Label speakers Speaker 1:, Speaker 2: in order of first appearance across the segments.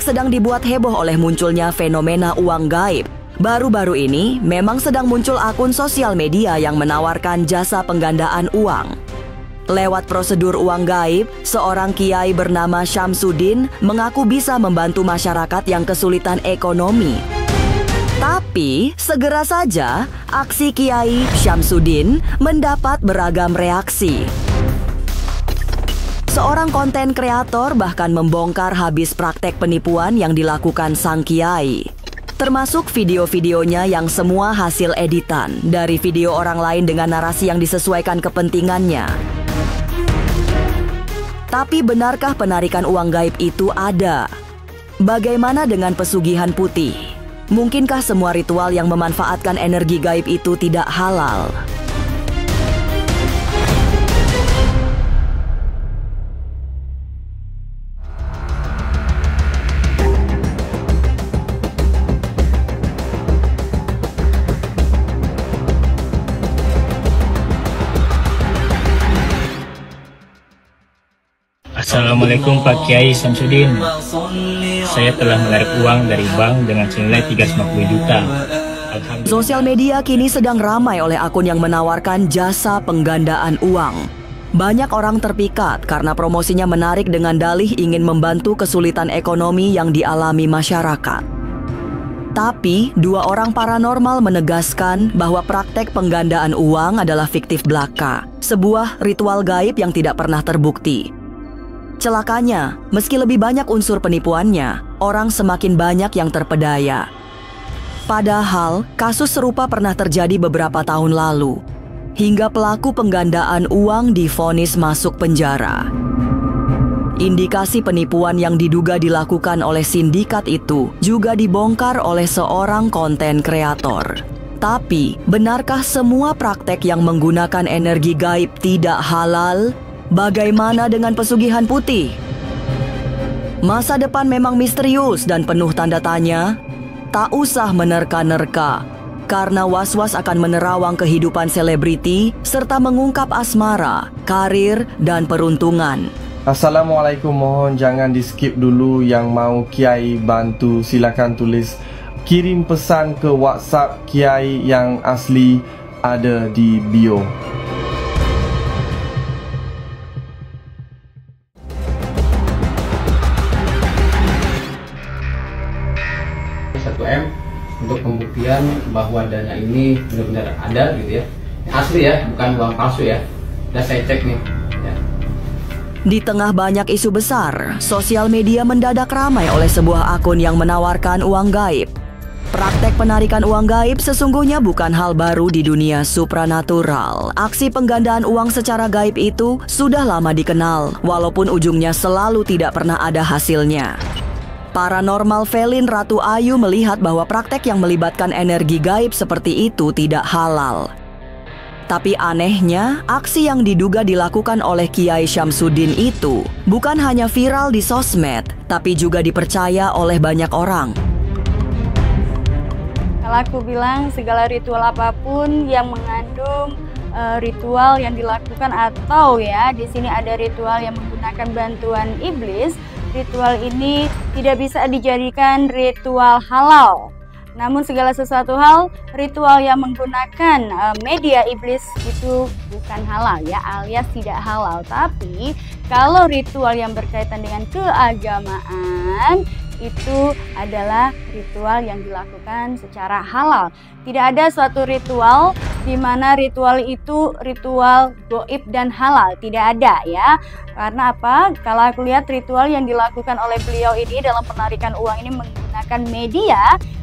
Speaker 1: publik sedang dibuat heboh oleh munculnya fenomena uang gaib. Baru-baru ini memang sedang muncul akun sosial media yang menawarkan jasa penggandaan uang. Lewat prosedur uang gaib, seorang kiai bernama Syamsuddin mengaku bisa membantu masyarakat yang kesulitan ekonomi. Tapi, segera saja aksi Kiai Syamsuddin mendapat beragam reaksi. Seorang konten kreator bahkan membongkar habis praktek penipuan yang dilakukan sang kiai. Termasuk video-videonya yang semua hasil editan dari video orang lain dengan narasi yang disesuaikan kepentingannya. Tapi benarkah penarikan uang gaib itu ada? Bagaimana dengan pesugihan putih? Mungkinkah semua ritual yang memanfaatkan energi gaib itu tidak halal?
Speaker 2: Assalamualaikum Pak Kiai Syamsuddin. Saya telah menarik uang dari bank dengan senilai 350 juta.
Speaker 1: Sosial media kini sedang ramai oleh akun yang menawarkan jasa penggandaan uang. Banyak orang terpikat karena promosinya menarik dengan dalih ingin membantu kesulitan ekonomi yang dialami masyarakat. Tapi, dua orang paranormal menegaskan bahwa praktek penggandaan uang adalah fiktif belaka, sebuah ritual gaib yang tidak pernah terbukti. Celakanya, meski lebih banyak unsur penipuannya, orang semakin banyak yang terpedaya. Padahal, kasus serupa pernah terjadi beberapa tahun lalu, hingga pelaku penggandaan uang divonis masuk penjara. Indikasi penipuan yang diduga dilakukan oleh sindikat itu juga dibongkar oleh seorang konten kreator. Tapi, benarkah semua praktek yang menggunakan energi gaib tidak halal? Bagaimana dengan pesugihan putih? Masa depan memang misterius dan penuh tanda tanya. Tak usah menerka-nerka, karena was-was akan menerawang kehidupan selebriti serta mengungkap asmara, karir, dan peruntungan.
Speaker 3: Assalamualaikum, mohon jangan di skip dulu. Yang mau Kiai bantu silakan tulis kirim pesan ke WhatsApp Kiai yang asli ada di bio.
Speaker 4: 1M untuk pembuktian bahwa dana ini benar-benar ada gitu ya. Asli ya, bukan uang palsu ya. Udah saya cek nih ya.
Speaker 1: Di tengah banyak isu besar, sosial media mendadak ramai oleh sebuah akun yang menawarkan uang gaib. Praktek penarikan uang gaib sesungguhnya bukan hal baru di dunia supranatural. Aksi penggandaan uang secara gaib itu sudah lama dikenal, walaupun ujungnya selalu tidak pernah ada hasilnya. Paranormal Felin Ratu Ayu melihat bahwa praktek yang melibatkan energi gaib seperti itu tidak halal. Tapi anehnya, aksi yang diduga dilakukan oleh Kiai Syamsuddin itu bukan hanya viral di sosmed, tapi juga dipercaya oleh banyak orang.
Speaker 5: Kalau aku bilang segala ritual apapun yang mengandung ritual yang dilakukan atau ya di sini ada ritual yang menggunakan bantuan iblis, ritual ini tidak bisa dijadikan ritual halal. Namun segala sesuatu hal, ritual yang menggunakan media iblis itu bukan halal ya, alias tidak halal. Tapi kalau ritual yang berkaitan dengan keagamaan, itu adalah ritual yang dilakukan secara halal. Tidak ada suatu ritual di mana ritual itu ritual goib dan halal. Tidak ada ya. Karena apa? Kalau aku lihat ritual yang dilakukan oleh beliau ini dalam penarikan uang ini menggunakan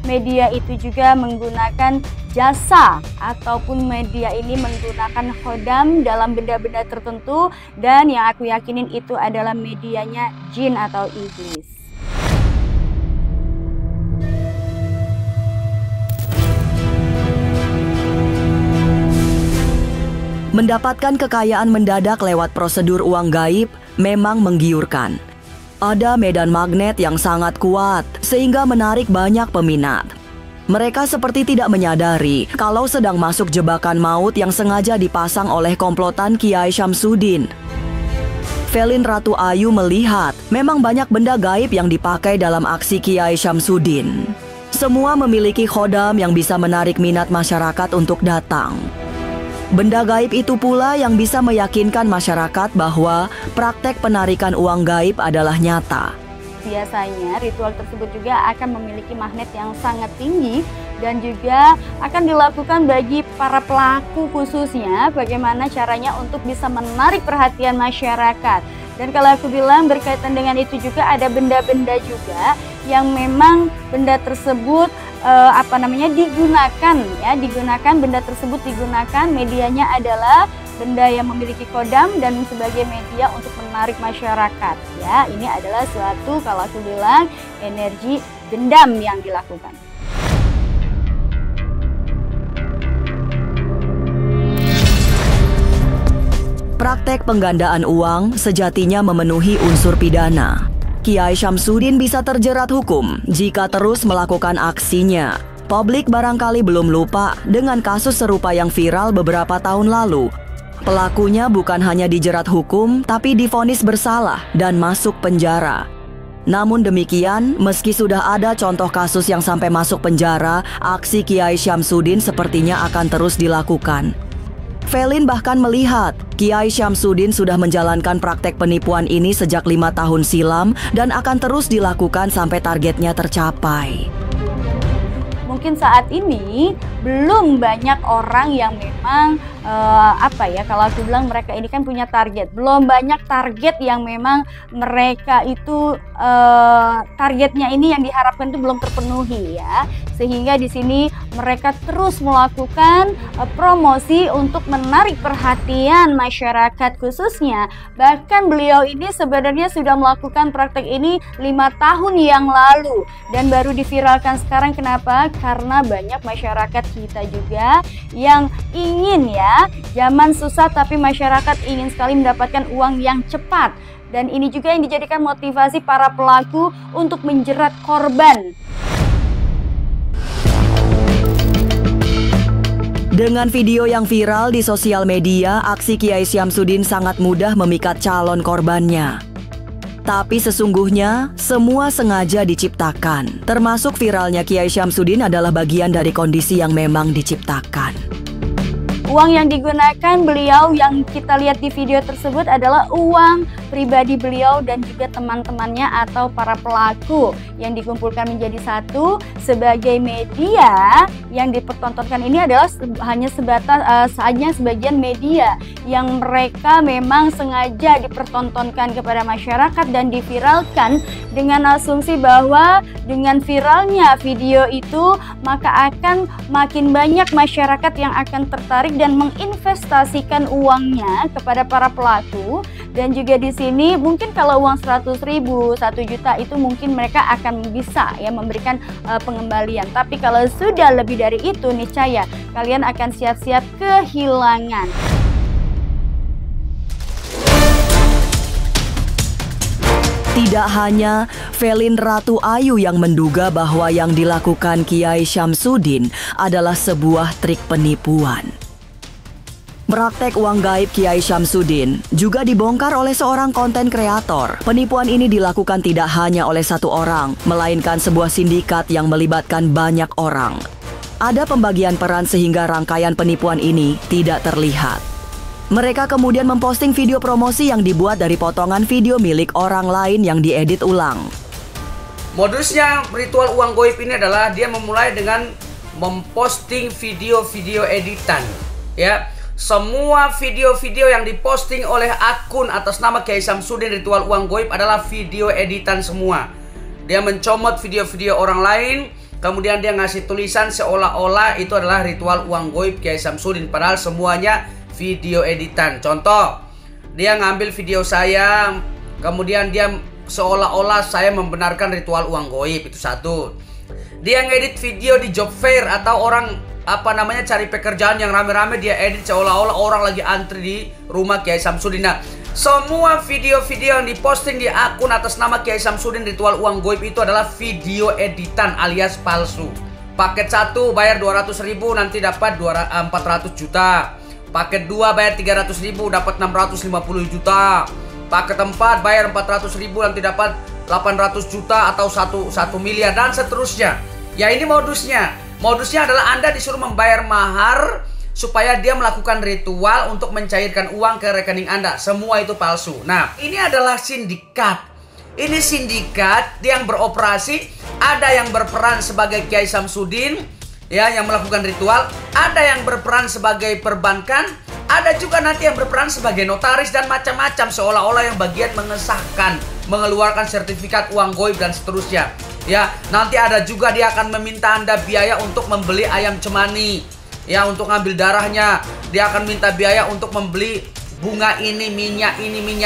Speaker 5: media itu juga menggunakan jasa ataupun media ini menggunakan khodam dalam benda-benda tertentu, dan yang aku yakinin itu adalah medianya jin atau iblis.
Speaker 1: Mendapatkan kekayaan mendadak lewat prosedur uang gaib memang menggiurkan. Ada medan magnet yang sangat kuat sehingga menarik banyak peminat. Mereka seperti tidak menyadari kalau sedang masuk jebakan maut yang sengaja dipasang oleh komplotan Kiai Syamsuddin. Velin Ratu Ayu melihat memang banyak benda gaib yang dipakai dalam aksi Kiai Syamsuddin. Semua memiliki khodam yang bisa menarik minat masyarakat untuk datang. Benda gaib itu pula yang bisa meyakinkan masyarakat bahwa praktek penarikan uang gaib adalah nyata.
Speaker 5: Biasanya ritual tersebut juga akan memiliki magnet yang sangat tinggi dan juga akan dilakukan bagi para pelaku, khususnya bagaimana caranya untuk bisa menarik perhatian masyarakat. Dan kalau aku bilang berkaitan dengan itu juga ada benda-benda juga yang memang benda tersebut digunakan benda tersebut digunakan medianya adalah benda yang memiliki kodam dan sebagai media untuk menarik masyarakat. Ya, ini adalah suatu kalau aku bilang energi dendam yang dilakukan.
Speaker 1: Praktek penggandaan uang sejatinya memenuhi unsur pidana. Kiai Syamsuddin bisa terjerat hukum jika terus melakukan aksinya. Publik barangkali belum lupa dengan kasus serupa yang viral beberapa tahun lalu. Pelakunya bukan hanya dijerat hukum, tapi divonis bersalah dan masuk penjara. Namun demikian, meski sudah ada contoh kasus yang sampai masuk penjara, aksi Kiai Syamsuddin sepertinya akan terus dilakukan. Velin bahkan melihat Kiai Syamsuddin sudah menjalankan praktek penipuan ini sejak 5 tahun silam dan akan terus dilakukan sampai targetnya tercapai.
Speaker 5: Mungkin saat ini belum banyak orang yang memang kalau aku bilang mereka ini kan punya target. Belum banyak target yang memang mereka itu targetnya ini yang diharapkan itu belum terpenuhi ya. Sehingga di sini mereka terus melakukan promosi untuk menarik perhatian masyarakat khususnya. Bahkan beliau ini sebenarnya sudah melakukan praktek ini 5 tahun yang lalu dan baru diviralkan sekarang. Kenapa? Karena banyak masyarakat kita juga yang ingin zaman susah tapi masyarakat ingin sekali mendapatkan uang yang cepat. Dan ini juga yang dijadikan motivasi para pelaku untuk menjerat korban.
Speaker 1: Dengan video yang viral di sosial media, aksi Kiai Syamsuddin sangat mudah memikat calon korbannya. Tapi sesungguhnya, semua sengaja diciptakan. Termasuk viralnya Kiai Syamsuddin adalah bagian dari kondisi yang memang diciptakan.
Speaker 5: Uang yang digunakan beliau yang kita lihat di video tersebut adalah uang pribadi beliau dan juga teman-temannya atau para pelaku yang dikumpulkan menjadi satu sebagai media. Yang dipertontonkan ini adalah hanya sebagian media yang mereka memang sengaja dipertontonkan kepada masyarakat dan diviralkan dengan asumsi bahwa dengan viralnya video itu maka akan makin banyak masyarakat yang akan tertarik dan menginvestasikan uangnya kepada para pelaku. Dan juga di sini mungkin kalau uang 100.000, 1 juta itu mungkin mereka akan bisa memberikan pengembalian. Tapi kalau sudah lebih dari itu niscaya kalian akan siap-siap kehilangan.
Speaker 1: Tidak hanya Velin Ratu Ayu yang menduga bahwa yang dilakukan Kiai Syamsuddin adalah sebuah trik penipuan. Praktek uang gaib Kiai Syamsuddin juga dibongkar oleh seorang konten kreator. Penipuan ini dilakukan tidak hanya oleh satu orang, melainkan sebuah sindikat yang melibatkan banyak orang. Ada pembagian peran sehingga rangkaian penipuan ini tidak terlihat. Mereka kemudian memposting video promosi yang dibuat dari potongan video milik orang lain yang diedit ulang.
Speaker 6: Modusnya ritual uang gaib ini adalah dia memulai dengan memposting video-video editan, ya. Semua video-video yang diposting oleh akun atas nama Kiai Syamsuddin ritual uang gaib adalah video editan semua. Dia mencomot video-video orang lain, kemudian dia ngasih tulisan seolah-olah itu adalah ritual uang gaib Kiai Syamsuddin, padahal semuanya video editan. Contoh, dia ngambil video saya, kemudian dia seolah-olah saya membenarkan ritual uang gaib, itu satu. Dia ngedit video di job fair atau orang cari pekerjaan yang rame-rame, dia edit seolah-olah orang lagi antri di rumah Kiai Syamsuddin. Nah, semua video-video yang diposting di akun atas nama Kiai Syamsuddin ritual uang gaib itu adalah video editan alias palsu. Paket 1 bayar 200.000 nanti dapat 400 juta. Paket 2 bayar 300.000 dapat 650 juta. Pak ke tempat bayar 400.000 nanti dapat 800 juta atau 1 miliar dan seterusnya. Ya ini modusnya. Modusnya adalah Anda disuruh membayar mahar supaya dia melakukan ritual untuk mencairkan uang ke rekening Anda. Semua itu palsu. Nah, ini adalah sindikat. Ini sindikat yang beroperasi. Ada yang berperan sebagai Kiai Samsudin, ya, yang melakukan ritual. Ada yang berperan sebagai perbankan. Ada juga nanti yang berperan sebagai notaris dan macam-macam, seolah-olah yang bagian mengesahkan, mengeluarkan sertifikat uang goib dan seterusnya. Ya, nanti ada juga dia akan meminta Anda biaya untuk membeli ayam cemani. Ya, untuk ngambil darahnya. Dia akan minta biaya untuk membeli bunga ini, minyak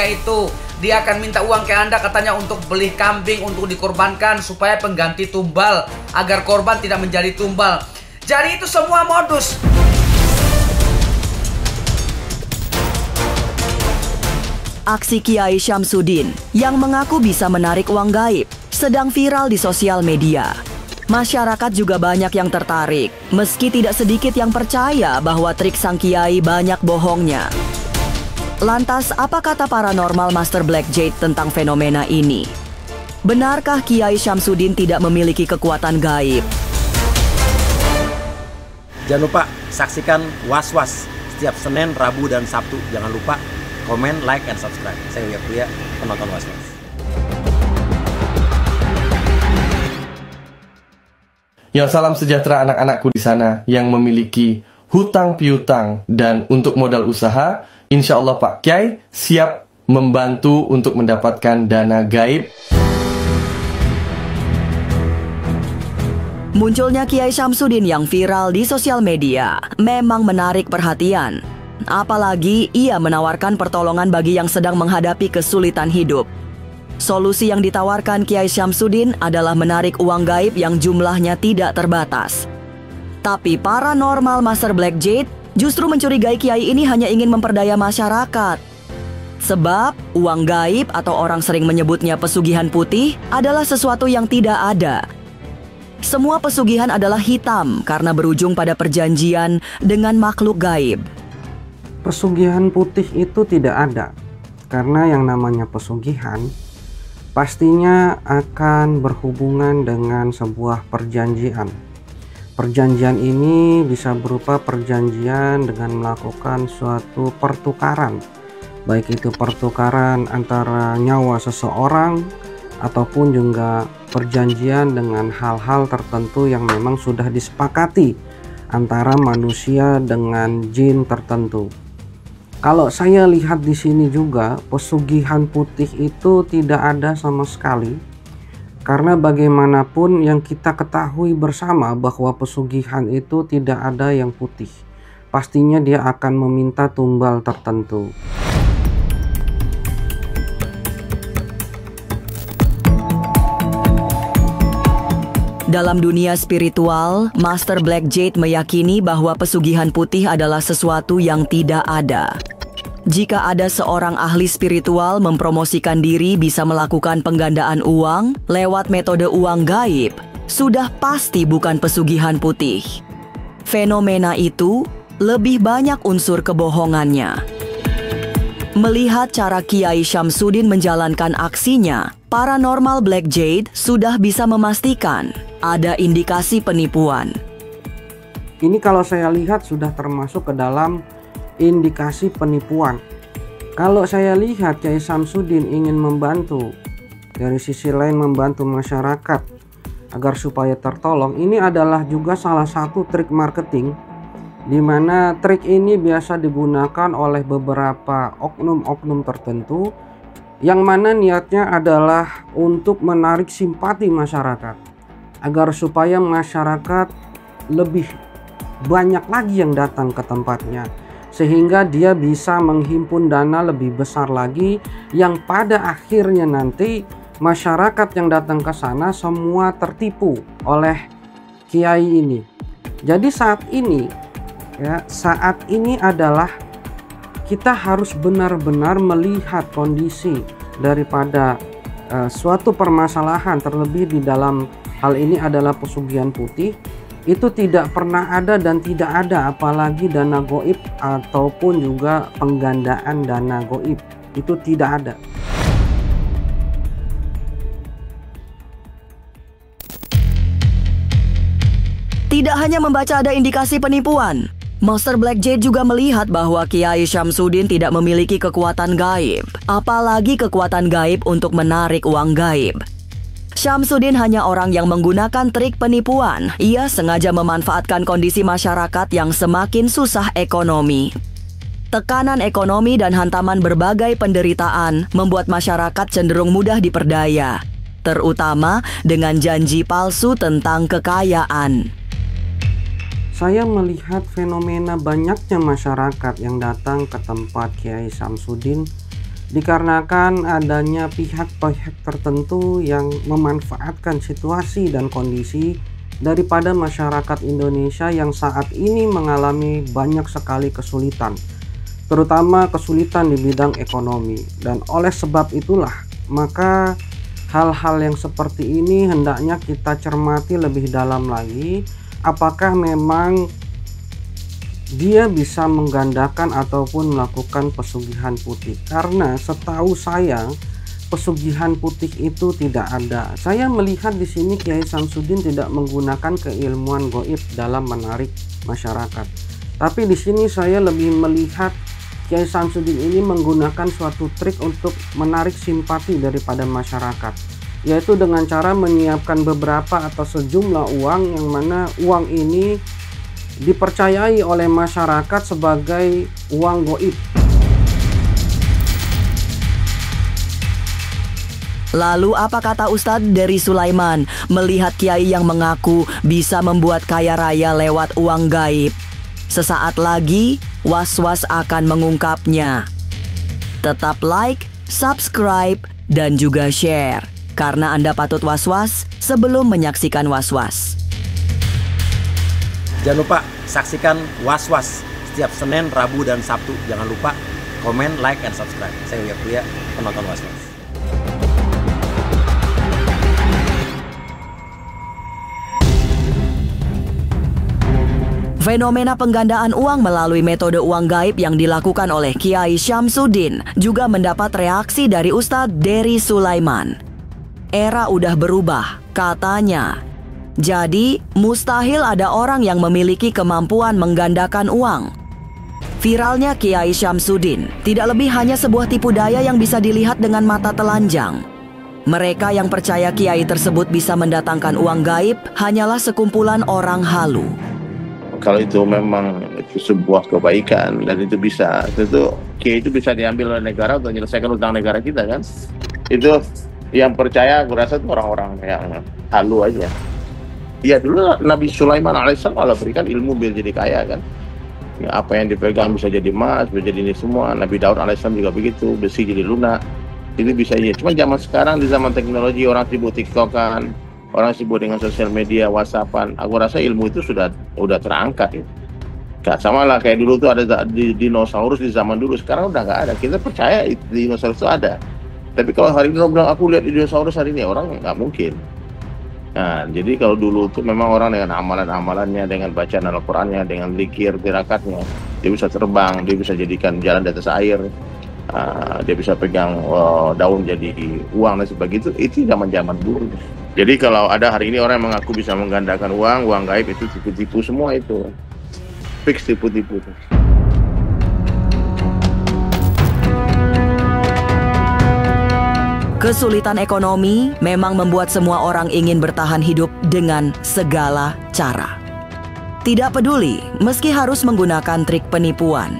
Speaker 6: itu. Dia akan minta uang ke Anda katanya untuk beli kambing untuk dikorbankan supaya pengganti tumbal, agar korban tidak menjadi tumbal. Jadi itu semua modus.
Speaker 1: Aksi Kiai Syamsuddin yang mengaku bisa menarik uang gaib sedang viral di sosial media. Masyarakat juga banyak yang tertarik, meski tidak sedikit yang percaya bahwa trik sang Kiai banyak bohongnya. Lantas, apa kata paranormal Master Black Jade tentang fenomena ini? Benarkah Kiai Syamsuddin tidak memiliki kekuatan gaib?
Speaker 7: Jangan lupa saksikan Was-Was setiap Senin, Rabu, dan Sabtu. Jangan lupa komen, like, and subscribe. Saya Uya Kuya, penonton Was-Was.
Speaker 3: Ya, salam sejahtera anak-anakku di sana yang memiliki hutang piutang dan untuk modal usaha. Insya Allah Pak Kiai siap membantu untuk mendapatkan dana gaib.
Speaker 1: Munculnya Kiai Syamsuddin yang viral di sosial media memang menarik perhatian. Apalagi ia menawarkan pertolongan bagi yang sedang menghadapi kesulitan hidup. Solusi yang ditawarkan Kiai Syamsuddin adalah menarik uang gaib yang jumlahnya tidak terbatas. Tapi paranormal Master Black Jade justru mencurigai Kiai ini hanya ingin memperdaya masyarakat. Sebab uang gaib atau orang sering menyebutnya pesugihan putih adalah sesuatu yang tidak ada. Semua pesugihan adalah hitam karena berujung pada perjanjian dengan makhluk gaib.
Speaker 8: Pesugihan putih itu tidak ada, karena yang namanya pesugihan pastinya akan berhubungan dengan sebuah perjanjian. Perjanjian ini bisa berupa perjanjian dengan melakukan suatu pertukaran, baik itu pertukaran antara nyawa seseorang ataupun juga perjanjian dengan hal-hal tertentu yang memang sudah disepakati antara manusia dengan jin tertentu. Kalau saya lihat di sini juga, pesugihan putih itu tidak ada sama sekali. Karena bagaimanapun yang kita ketahui bersama bahwa pesugihan itu tidak ada yang putih. Pastinya dia akan meminta tumbal tertentu.
Speaker 1: Dalam dunia spiritual, Master Black Jade meyakini bahwa pesugihan putih adalah sesuatu yang tidak ada. Jika ada seorang ahli spiritual mempromosikan diri bisa melakukan penggandaan uang lewat metode uang gaib, sudah pasti bukan pesugihan putih. Fenomena itu lebih banyak unsur kebohongannya. Melihat cara Kiai Syamsuddin menjalankan aksinya, paranormal Black Jade sudah bisa memastikan ada indikasi penipuan.
Speaker 8: Ini kalau saya lihat sudah termasuk ke dalam indikasi penipuan. Kalau saya lihat Kiai Syamsuddin ingin membantu, dari sisi lain membantu masyarakat agar supaya tertolong, ini adalah juga salah satu trik marketing, di mana trik ini biasa digunakan oleh beberapa oknum-oknum tertentu yang mana niatnya adalah untuk menarik simpati masyarakat agar supaya masyarakat lebih banyak lagi yang datang ke tempatnya, sehingga dia bisa menghimpun dana lebih besar lagi yang pada akhirnya nanti masyarakat yang datang ke sana semua tertipu oleh kiai ini. Jadi saat ini adalah kita harus benar-benar melihat kondisi daripada suatu permasalahan, terlebih di dalam hal ini adalah pesugihan putih. Itu tidak pernah ada dan tidak ada, apalagi dana goib ataupun juga penggandaan dana goib, itu tidak ada.
Speaker 1: Tidak hanya membaca ada indikasi penipuan, Master Black Jade juga melihat bahwa Kiai Syamsuddin tidak memiliki kekuatan gaib, apalagi kekuatan gaib untuk menarik uang gaib. Syamsuddin hanya orang yang menggunakan trik penipuan. Ia sengaja memanfaatkan kondisi masyarakat yang semakin susah ekonomi. Tekanan ekonomi dan hantaman berbagai penderitaan membuat masyarakat cenderung mudah diperdaya, terutama dengan janji palsu tentang kekayaan.
Speaker 8: Saya melihat fenomena banyaknya masyarakat yang datang ke tempat Kiai Syamsuddin dikarenakan adanya pihak-pihak tertentu yang memanfaatkan situasi dan kondisi daripada masyarakat Indonesia yang saat ini mengalami banyak sekali kesulitan, terutama kesulitan di bidang ekonomi. Dan oleh sebab itulah, maka hal-hal yang seperti ini hendaknya kita cermati lebih dalam lagi, apakah memang dia bisa menggandakan ataupun melakukan pesugihan putih. Karena setahu saya pesugihan putih itu tidak ada. Saya melihat di sini Kiai Syamsuddin tidak menggunakan keilmuan gaib dalam menarik masyarakat. Tapi di sini saya lebih melihat Kiai Syamsuddin ini menggunakan suatu trik untuk menarik simpati daripada masyarakat, yaitu dengan cara menyiapkan beberapa atau sejumlah uang yang mana uang ini dipercayai oleh masyarakat sebagai uang gaib.
Speaker 1: Lalu apa kata Ustadz Dery Sulaiman melihat kiai yang mengaku bisa membuat kaya raya lewat uang gaib? Sesaat lagi Was-Was akan mengungkapnya. Tetap like, subscribe, dan juga share, karena Anda patut was-was sebelum menyaksikan Was-Was.
Speaker 7: Jangan lupa saksikan Was-Was setiap Senin, Rabu, dan Sabtu. Jangan lupa komen, like, and subscribe. Saya Uya Kuya, penonton Was-Was.
Speaker 1: Fenomena penggandaan uang melalui metode uang gaib yang dilakukan oleh Kiai Syamsuddin juga mendapat reaksi dari Ustadz Dery Sulaiman. Era udah berubah, katanya. Jadi, mustahil ada orang yang memiliki kemampuan menggandakan uang. Viralnya Kiai Syamsuddin tidak lebih hanya sebuah tipu daya yang bisa dilihat dengan mata telanjang. Mereka yang percaya kiai tersebut bisa mendatangkan uang gaib hanyalah sekumpulan orang halu.
Speaker 9: Kalau itu memang itu sebuah kebaikan dan itu bisa, tentu kiai itu bisa diambil oleh negara untuk menyelesaikan utang negara kita kan. Itu yang percaya, aku rasa itu orang-orang yang halu aja. Ya dulu Nabi Sulaiman alaihissalam Allah berikan ilmu biar jadi kaya kan. Ya, apa yang dipegang bisa jadi emas, bisa jadi ini semua. Nabi Daud alaihissalam juga begitu, besi jadi lunak. Itu bisa ya. Cuma zaman sekarang di zaman teknologi orang sibuk TikTokan, orang sibuk dengan sosial media, WhatsAppan. Aku rasa ilmu itu sudah terangkat ya. Gak sama lah kayak dulu tuh ada dinosaurus di zaman dulu, sekarang udah nggak ada. Kita percaya dinosaurus itu ada. Tapi kalau hari ini orang bilang aku lihat dinosaurus hari ini, orang nggak mungkin. Nah, jadi kalau dulu tuh memang orang dengan amalan-amalannya, dengan bacaan Al-Qur'annya, dengan zikir, tirakatnya, dia bisa terbang, dia bisa jadikan jalan di atas air, dia bisa pegang daun jadi uang dan sebagainya. Itu zaman-zaman dulu. Jadi kalau ada hari ini orang yang mengaku bisa menggandakan uang gaib, itu tipu-tipu semua itu. Fix tipu-tipu.
Speaker 1: Kesulitan ekonomi memang membuat semua orang ingin bertahan hidup dengan segala cara. Tidak peduli meski harus menggunakan trik penipuan.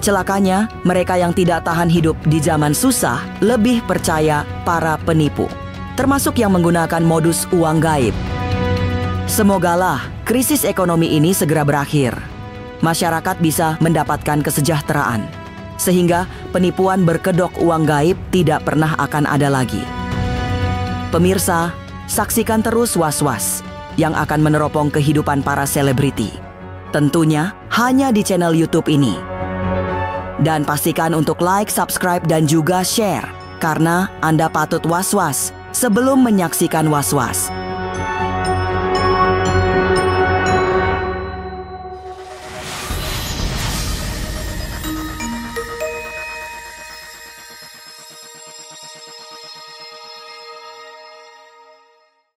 Speaker 1: Celakanya, mereka yang tidak tahan hidup di zaman susah lebih percaya para penipu, termasuk yang menggunakan modus uang gaib. Semogalah krisis ekonomi ini segera berakhir. Masyarakat bisa mendapatkan kesejahteraan, sehingga penipuan berkedok uang gaib tidak pernah akan ada lagi. Pemirsa, saksikan terus Was-Was yang akan meneropong kehidupan para selebriti. Tentunya hanya di channel YouTube ini. Dan pastikan untuk like, subscribe, dan juga share, karena Anda patut was-was sebelum menyaksikan Was-Was.